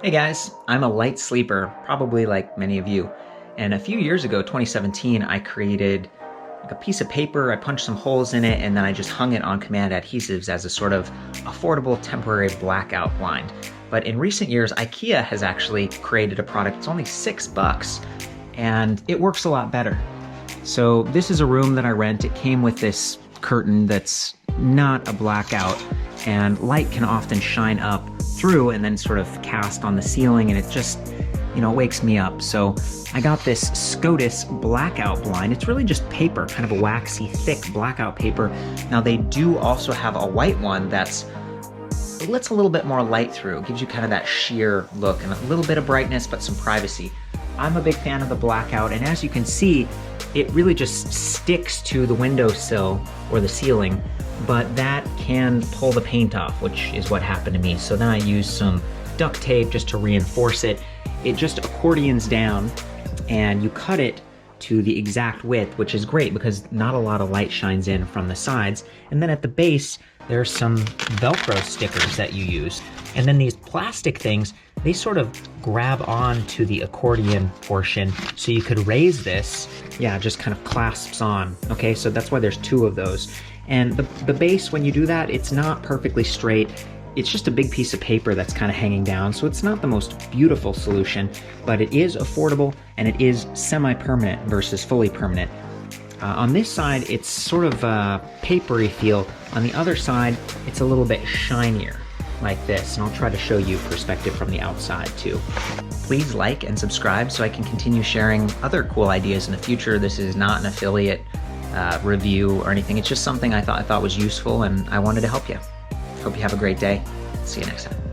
Hey guys, I'm a light sleeper, probably like many of you. And a few years ago, 2017, I created like a piece of paper, I punched some holes in it, and then I just hung it on command adhesives as a sort of affordable temporary blackout blind. But in recent years, IKEA has actually created a product that's only $6, and it works a lot better. So this is a room that I rent. It came with this curtain that's not a blackout, and light can often shine up through and then sort of cast on the ceiling, and it just, wakes me up. So I got this SCHOTTIS blackout blind. It's really just paper, kind of a waxy, thick blackout paper. Now they do also have a white one it lets a little bit more light through. It gives you kind of that sheer look and a little bit of brightness, but some privacy. I'm a big fan of the blackout, and as you can see, it really just sticks to the windowsill or the ceiling, but that can pull the paint off, which is what happened to me. So then I used some duct tape just to reinforce it. It just accordions down, and you cut it to the exact width, which is great because not a lot of light shines in from the sides. And then at the base, there's some Velcro stickers that you use. And then these plastic things, they sort of grab on to the accordion portion, so you could raise this. Yeah, just kind of clasps on. Okay, so that's why there's two of those. And the base, when you do that, it's not perfectly straight. It's just a big piece of paper that's kind of hanging down, so it's not the most beautiful solution, but it is affordable and it is semi-permanent versus fully permanent. On this side, it's sort of a papery feel. On the other side, it's a little bit shinier, like this, and I'll try to show you perspective from the outside too. Please like and subscribe so I can continue sharing other cool ideas in the future. This is not an affiliate review or anything. It's just something I thought was useful, and I wanted to help you. Hope you have a great day. See you next time.